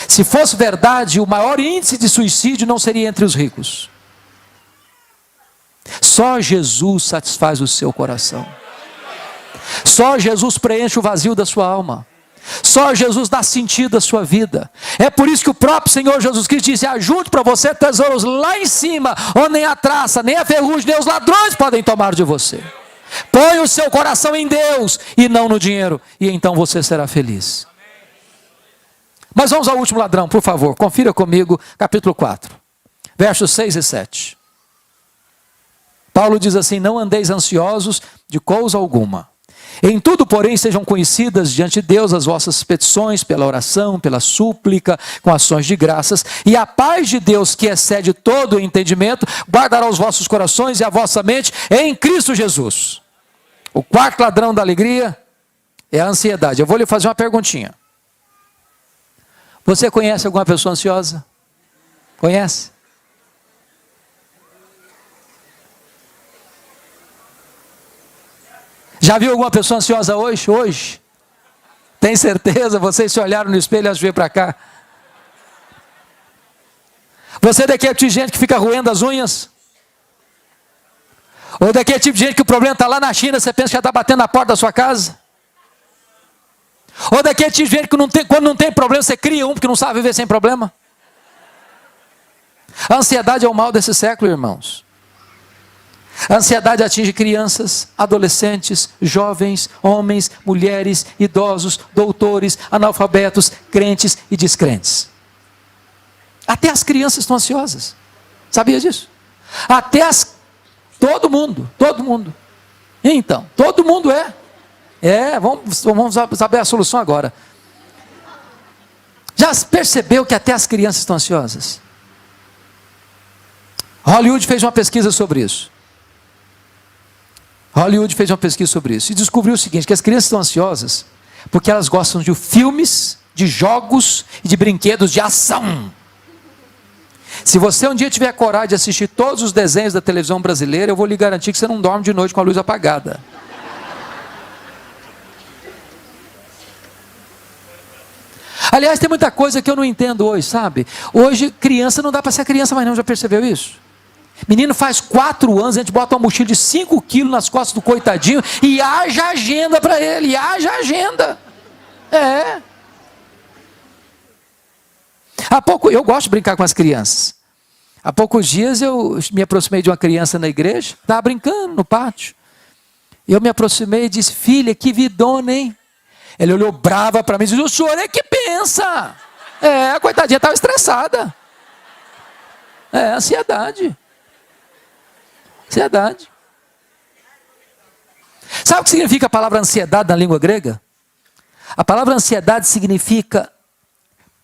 Se fosse verdade, o maior índice de suicídio não seria entre os ricos. Só Jesus satisfaz o seu coração. Só Jesus preenche o vazio da sua alma. Só Jesus dá sentido à sua vida. É por isso que o próprio Senhor Jesus Cristo disse: ajunte para você tesouros lá em cima, onde nem a traça, nem a ferrugem, nem os ladrões podem tomar de você. Põe o seu coração em Deus e não no dinheiro, e então você será feliz. Mas vamos ao último ladrão, por favor. Confira comigo, capítulo 4, versos 6 e 7. Paulo diz assim: não andeis ansiosos de coisa alguma. Em tudo, porém, sejam conhecidas diante de Deus as vossas petições, pela oração, pela súplica, com ações de graças, e a paz de Deus, que excede todo o entendimento, guardará os vossos corações e a vossa mente em Cristo Jesus. O quarto ladrão da alegria é a ansiedade. Eu vou lhe fazer uma perguntinha. Você conhece alguma pessoa ansiosa? Conhece? Já viu alguma pessoa ansiosa hoje? Hoje? Tem certeza? Vocês se olharam no espelho antes de vir para cá? Você é daquele tipo de gente que fica roendo as unhas? Ou daquele tipo de gente que o problema está lá na China, você pensa que já está batendo na porta da sua casa? Ou daquele tipo de gente que quando não tem problema, você cria um porque não sabe viver sem problema? A ansiedade é o mal desse século, irmãos. A ansiedade atinge crianças, adolescentes, jovens, homens, mulheres, idosos, doutores, analfabetos, crentes e descrentes. Até as crianças estão ansiosas. Sabia disso? Todo mundo. Então, todo mundo é. Vamos saber a solução agora. Já percebeu que até as crianças estão ansiosas? Hollywood fez uma pesquisa sobre isso. E descobriu o seguinte: que as crianças estão ansiosas porque elas gostam de filmes, de jogos e de brinquedos de ação. Se você um dia tiver coragem de assistir todos os desenhos da televisão brasileira, eu vou lhe garantir que você não dorme de noite com a luz apagada. Aliás, tem muita coisa que eu não entendo hoje, sabe? Hoje, criança não dá para ser criança mais não, já percebeu isso? Menino faz 4 anos, a gente bota uma mochila de 5 quilos nas costas do coitadinho e haja agenda para ele, haja agenda. Eu gosto de brincar com as crianças. Há poucos dias eu me aproximei de uma criança na igreja, estava brincando no pátio. Eu me aproximei e disse: filha, que vidona, hein? Ela olhou brava para mim e disse: o senhor é que pensa. A coitadinha estava estressada. Ansiedade. Sabe o que significa a palavra ansiedade na língua grega? A palavra ansiedade significa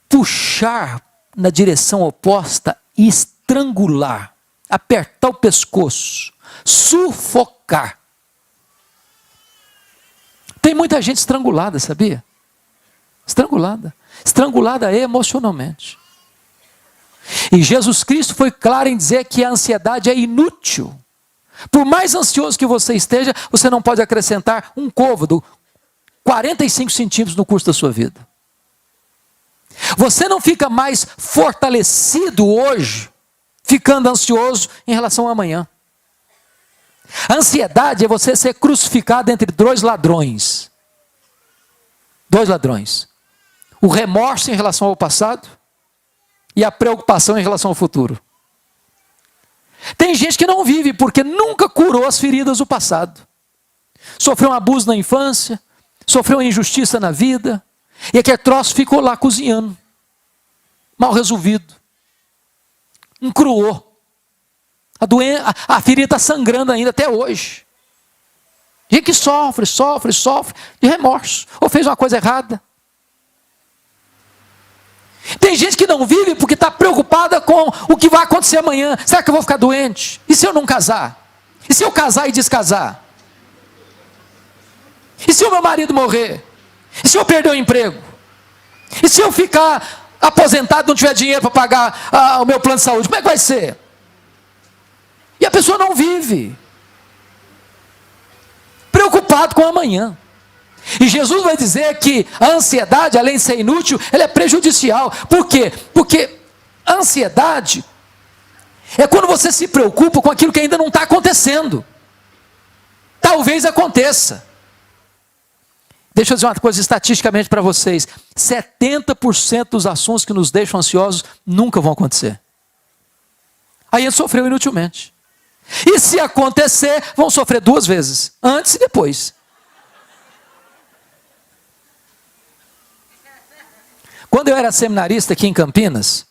puxar na direção oposta e estrangular, apertar o pescoço, sufocar. Tem muita gente estrangulada, sabia? Estrangulada emocionalmente. E Jesus Cristo foi claro em dizer que a ansiedade é inútil. Por mais ansioso que você esteja, você não pode acrescentar um côvado, 45 centímetros no curso da sua vida. Você não fica mais fortalecido hoje, ficando ansioso em relação ao amanhã. A ansiedade é você ser crucificado entre dois ladrões. O remorso em relação ao passado e a preocupação em relação ao futuro. Tem gente que não vive porque nunca curou as feridas do passado. Sofreu um abuso na infância, sofreu uma injustiça na vida, e aquele troço ficou lá cozinhando, mal resolvido, encruou. A ferida está sangrando ainda até hoje. Gente que sofre de remorso, ou fez uma coisa errada. Tem gente que não vive porque está preocupada com o que vai acontecer amanhã. Será que eu vou ficar doente? E se eu não casar? E se eu casar e descasar? E se o meu marido morrer? E se eu perder o emprego? E se eu ficar aposentado e não tiver dinheiro para pagar o meu plano de saúde? Como é que vai ser? E a pessoa não vive preocupado com amanhã. E Jesus vai dizer que a ansiedade, além de ser inútil, ela é prejudicial. Por quê? Porque a ansiedade é quando você se preocupa com aquilo que ainda não está acontecendo. Talvez aconteça. Deixa eu dizer uma coisa estatisticamente para vocês. 70% dos assuntos que nos deixam ansiosos nunca vão acontecer. Aí a gente sofreu inutilmente. E se acontecer, vão sofrer 2 vezes. Antes e depois. Quando eu era seminarista aqui em Campinas,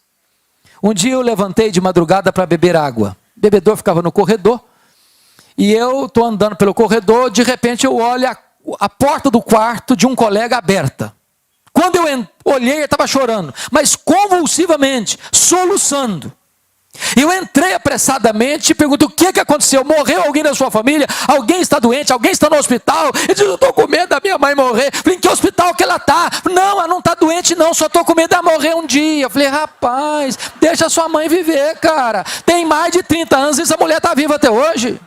um dia eu levantei de madrugada para beber água. O bebedor ficava no corredor. E eu estou andando pelo corredor, de repente eu olho a porta do quarto de um colega aberta. Quando eu olhei, ele estava chorando, mas convulsivamente, soluçando. Eu entrei apressadamente e pergunto: o que aconteceu? Morreu alguém da sua família? Alguém está doente? Alguém está no hospital? Ele diz: eu estou com medo da minha mãe morrer. Eu falei: em que hospital que ela está? Não, ela não está doente não, só estou com medo dela morrer um dia. Eu falei: rapaz, deixa sua mãe viver, cara. Tem mais de 30 anos e essa mulher está viva até hoje.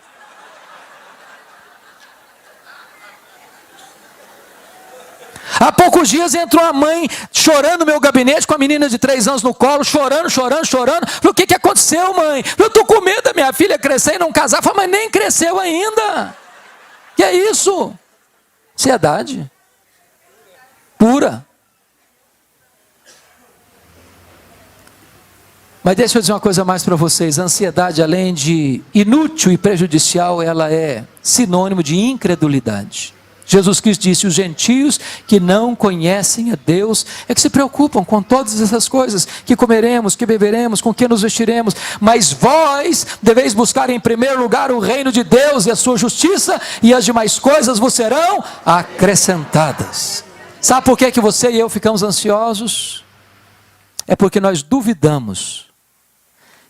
Há poucos dias entrou a mãe chorando no meu gabinete com a menina de 3 anos no colo, chorando. Falei: o que aconteceu, mãe? Eu estou com medo da minha filha crescer e não casar. Falei: mas nem cresceu ainda. Que é isso? Ansiedade pura. Mas deixa eu dizer uma coisa mais para vocês. A ansiedade, além de inútil e prejudicial, ela é sinônimo de incredulidade. Jesus Cristo disse: os gentios que não conhecem a Deus é que se preocupam com todas essas coisas, que comeremos, que beberemos, com que nos vestiremos, mas vós deveis buscar em primeiro lugar o reino de Deus e a sua justiça, e as demais coisas vos serão acrescentadas. Sabe por que você e eu ficamos ansiosos? É porque nós duvidamos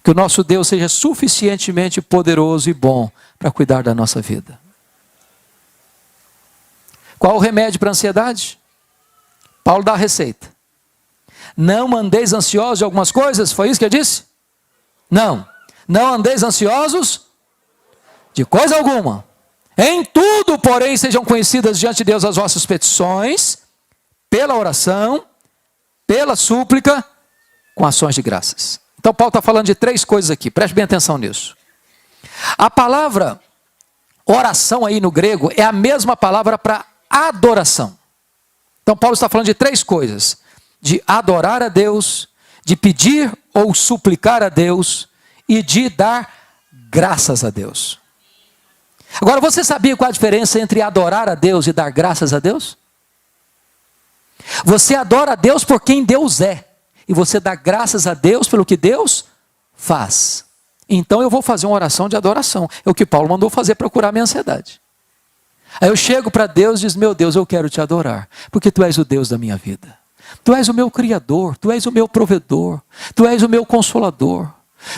que o nosso Deus seja suficientemente poderoso e bom para cuidar da nossa vida. Qual o remédio para a ansiedade? Paulo dá a receita. Não andeis ansiosos de algumas coisas, foi isso que ele disse? Não andeis ansiosos de coisa alguma. Em tudo, porém, sejam conhecidas diante de Deus as vossas petições, pela oração, pela súplica, com ações de graças. Então Paulo está falando de 3 coisas aqui, preste bem atenção nisso. A palavra oração aí no grego é a mesma palavra para adoração. Então Paulo está falando de 3 coisas: de adorar a Deus, de pedir ou suplicar a Deus e de dar graças a Deus. Agora, você sabia qual a diferença entre adorar a Deus e dar graças a Deus? Você adora a Deus por quem Deus é, e você dá graças a Deus pelo que Deus faz. Então eu vou fazer uma oração de adoração. É o que Paulo mandou fazer para curar minha ansiedade. Aí eu chego para Deus e diz: meu Deus, eu quero te adorar, porque tu és o Deus da minha vida. Tu és o meu Criador, tu és o meu provedor, tu és o meu consolador,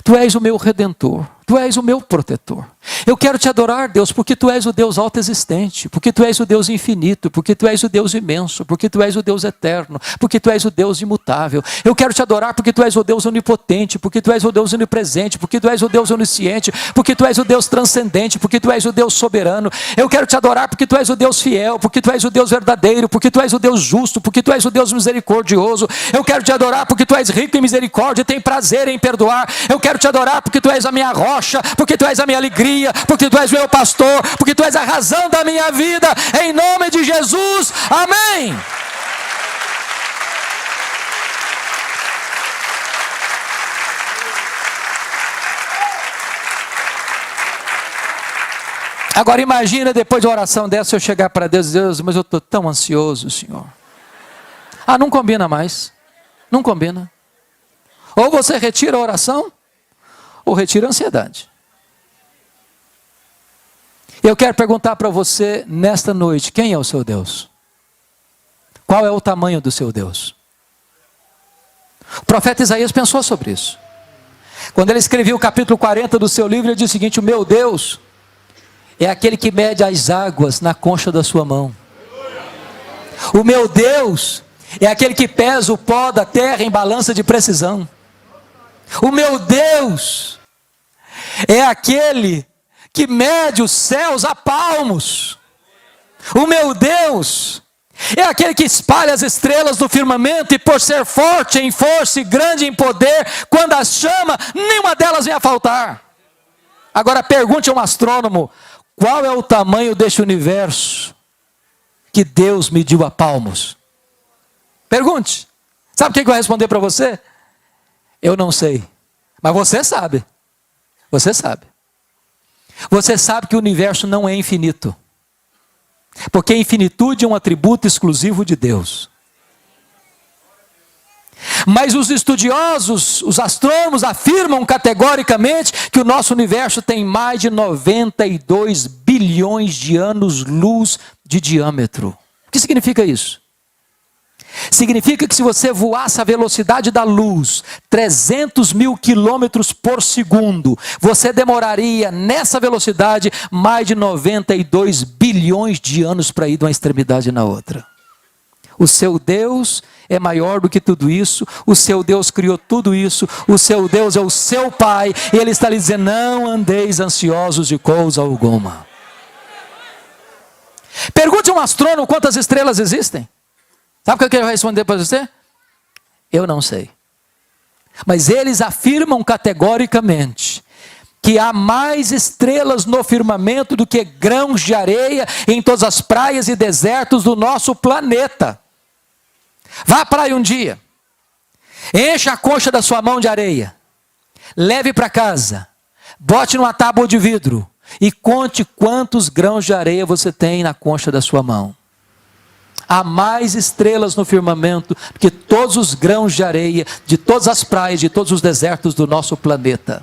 tu és o meu redentor, tu és o meu protetor. Eu quero te adorar, Deus, porque tu és o Deus autoexistente, porque tu és o Deus infinito, porque tu és o Deus imenso, porque tu és o Deus eterno, porque tu és o Deus imutável. Eu quero te adorar porque tu és o Deus onipotente, porque tu és o Deus onipresente, porque tu és o Deus onisciente, porque tu és o Deus transcendente, porque tu és o Deus soberano. Eu quero te adorar porque tu és o Deus fiel, porque tu és o Deus verdadeiro, porque tu és o Deus justo, porque tu és o Deus misericordioso. Eu quero te adorar porque tu és rico em misericórdia e tem prazer em perdoar. Eu quero te adorar porque tu és a minha rocha, porque tu és a minha alegria, porque tu és o meu pastor, porque tu és a razão da minha vida, em nome de Jesus, amém. Agora imagina, depois de uma oração dessa, eu chegar para Deus e dizer: Deus, mas eu estou tão ansioso, Senhor. Ah, não combina mais, não combina. Ou você retira a oração, ou retira a ansiedade. Eu quero perguntar para você nesta noite, quem é o seu Deus? Qual é o tamanho do seu Deus? O profeta Isaías pensou sobre isso. Quando ele escrevia o capítulo 40 do seu livro, ele diz o seguinte: o meu Deus é aquele que mede as águas na concha da sua mão. O meu Deus é aquele que pesa o pó da terra em balança de precisão. O meu Deus é aquele que mede os céus a palmos. O meu Deus é aquele que espalha as estrelas do firmamento, e por ser forte em força e grande em poder, quando as chama, nenhuma delas vem a faltar. Agora pergunte a um astrônomo: qual é o tamanho deste universo que Deus mediu a palmos? Pergunte. Sabe o que eu vou responder para você? Eu não sei. Mas você sabe. Você sabe. Você sabe que o universo não é infinito. Porque a infinitude é um atributo exclusivo de Deus. Mas os estudiosos, os astrônomos afirmam categoricamente que o nosso universo tem mais de 92 bilhões de anos-luz de diâmetro. O que significa isso? Significa que se você voasse a velocidade da luz, 300 mil quilômetros por segundo, você demoraria nessa velocidade mais de 92 bilhões de anos para ir de uma extremidade na outra. O seu Deus é maior do que tudo isso, o seu Deus criou tudo isso, o seu Deus é o seu Pai, e Ele está lhe dizendo: não andeis ansiosos de coisa alguma. Pergunte a um astrônomo quantas estrelas existem. Sabe o que eu quero responder para você? Eu não sei. Mas eles afirmam categoricamente que há mais estrelas no firmamento do que grãos de areia em todas as praias e desertos do nosso planeta. Vá à praia um dia, encha a concha da sua mão de areia, leve para casa, bote numa tábua de vidro e conte quantos grãos de areia você tem na concha da sua mão. Há mais estrelas no firmamento do que todos os grãos de areia de todas as praias, de todos os desertos do nosso planeta.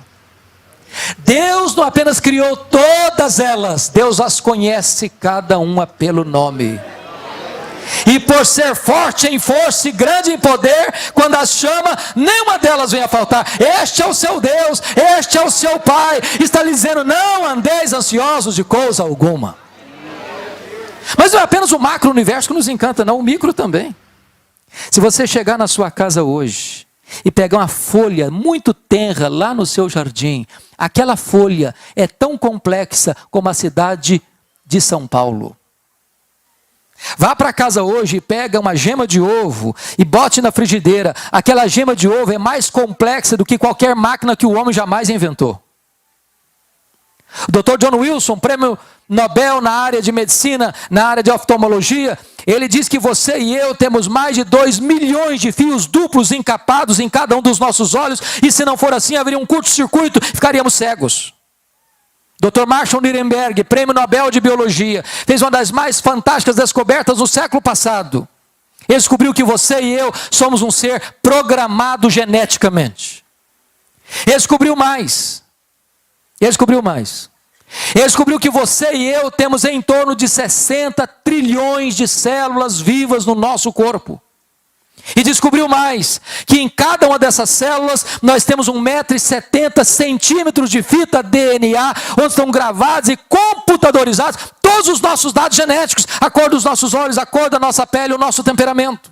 Deus não apenas criou todas elas, Deus as conhece cada uma pelo nome. E por ser forte em força e grande em poder, quando as chama, nenhuma delas vem a faltar. Este é o seu Deus, este é o seu Pai. Está lhe dizendo: não andeis ansiosos de coisa alguma. Mas não é apenas o macro-universo que nos encanta, não, o micro também. Se você chegar na sua casa hoje e pegar uma folha muito tenra lá no seu jardim, aquela folha é tão complexa como a cidade de São Paulo. Vá para casa hoje e pega uma gema de ovo e bote na frigideira. Aquela gema de ovo é mais complexa do que qualquer máquina que o homem jamais inventou. O Dr. John Wilson, prêmio Nobel na área de medicina, na área de oftalmologia, ele diz que você e eu temos mais de 2 milhões de fios duplos encapados em cada um dos nossos olhos, e se não for assim, haveria um curto-circuito e ficaríamos cegos. Dr. Marshall Nirenberg, prêmio Nobel de Biologia, fez uma das mais fantásticas descobertas do século passado. Ele descobriu que você e eu somos um ser programado geneticamente. Ele descobriu mais. Ele descobriu que você e eu temos em torno de 60 trilhões de células vivas no nosso corpo. E descobriu mais, que em cada uma dessas células nós temos 1,70 m de fita DNA, onde estão gravados e computadorizados todos os nossos dados genéticos, a cor dos nossos olhos, a cor da nossa pele, o nosso temperamento.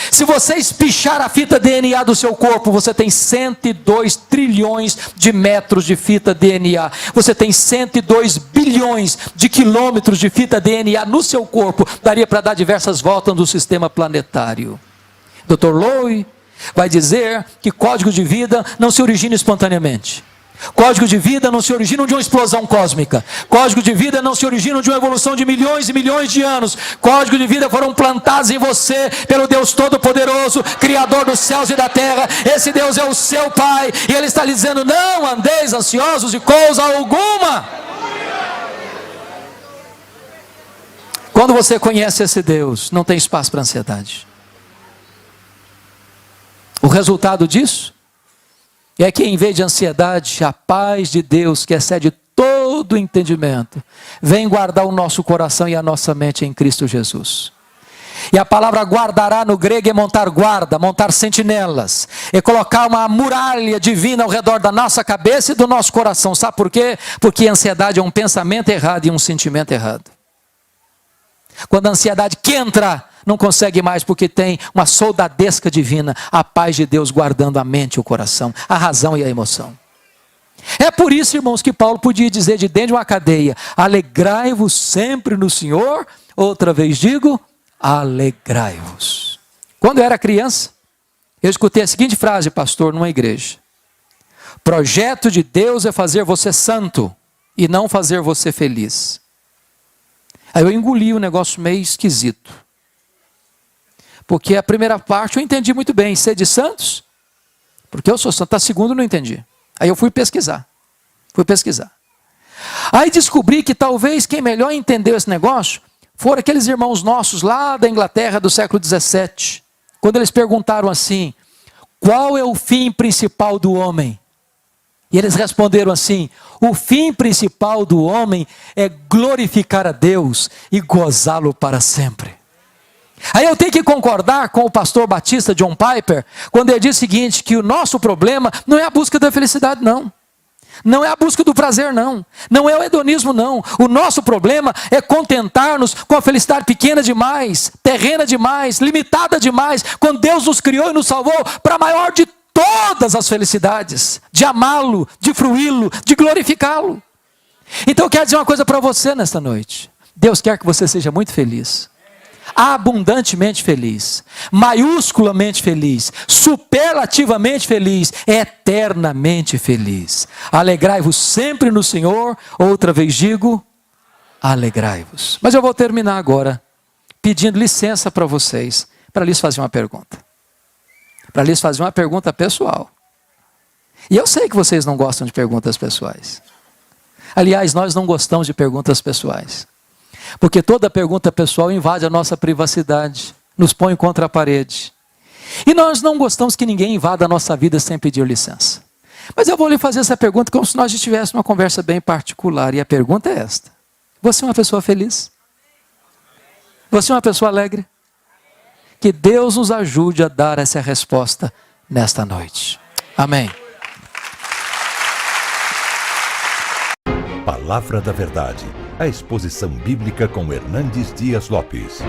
Se você espichar a fita DNA do seu corpo, você tem 102 trilhões de metros de fita DNA. Você tem 102 bilhões de quilômetros de fita DNA no seu corpo. Daria para dar diversas voltas no sistema planetário. Dr. Lowe vai dizer que código de vida não se origina espontaneamente. Código de vida não se origina de uma explosão cósmica. Código de vida não se origina de uma evolução de milhões e milhões de anos. Código de vida foram plantados em você pelo Deus Todo-Poderoso, Criador dos céus e da terra. Esse Deus é o seu Pai, e Ele está lhe dizendo: não andeis ansiosos de coisa alguma. Quando você conhece esse Deus, não tem espaço para ansiedade. O resultado disso é que, em vez de ansiedade, a paz de Deus, que excede todo todo entendimento, vem guardar o nosso coração e a nossa mente em Cristo Jesus. E a palavra guardará no grego é montar guarda, montar sentinelas, é colocar uma muralha divina ao redor da nossa cabeça e do nosso coração. Sabe por quê? Porque a ansiedade é um pensamento errado e um sentimento errado. Quando a ansiedade que entra, não consegue mais, porque tem uma soldadesca divina, a paz de Deus guardando a mente e o coração, a razão e a emoção. É por isso, irmãos, que Paulo podia dizer de dentro de uma cadeia: alegrai-vos sempre no Senhor. Outra vez digo, alegrai-vos. Quando eu era criança, eu escutei a seguinte frase, pastor, numa igreja: projeto de Deus é fazer você santo e não fazer você feliz. Aí eu engoli um negócio meio esquisito, porque a primeira parte eu entendi muito bem, sede santos, porque eu sou santo. A segunda eu não entendi. Aí eu fui pesquisar. Aí descobri que talvez quem melhor entendeu esse negócio foram aqueles irmãos nossos lá da Inglaterra do século XVII, quando eles perguntaram assim: qual é o fim principal do homem? E eles responderam assim: o fim principal do homem é glorificar a Deus e gozá-lo para sempre. Aí eu tenho que concordar com o pastor batista John Piper, quando ele diz o seguinte, que o nosso problema não é a busca da felicidade, não. Não é a busca do prazer, não. Não é o hedonismo, não. O nosso problema é contentar-nos com a felicidade pequena demais, terrena demais, limitada demais, quando Deus nos criou e nos salvou para a maior de todas as felicidades, de amá-lo, de fruí-lo, de glorificá-lo. Então eu quero dizer uma coisa para você nesta noite: Deus quer que você seja muito feliz, abundantemente feliz, maiusculamente feliz, superlativamente feliz, eternamente feliz. Alegrai-vos sempre no Senhor. Outra vez digo, alegrai-vos. Mas eu vou terminar agora pedindo licença para vocês, para lhes fazer uma pergunta. Para lhes fazer uma pergunta pessoal. E eu sei que vocês não gostam de perguntas pessoais. Aliás, nós não gostamos de perguntas pessoais, porque toda pergunta pessoal invade a nossa privacidade, nos põe contra a parede. E nós não gostamos que ninguém invada a nossa vida sem pedir licença. Mas eu vou lhe fazer essa pergunta como se nós estivéssemos uma conversa bem particular. E a pergunta é esta: você é uma pessoa feliz? Você é uma pessoa alegre? Que Deus nos ajude a dar essa resposta nesta noite. Amém. Palavra da Verdade, a exposição bíblica com Hernandes Dias Lopes.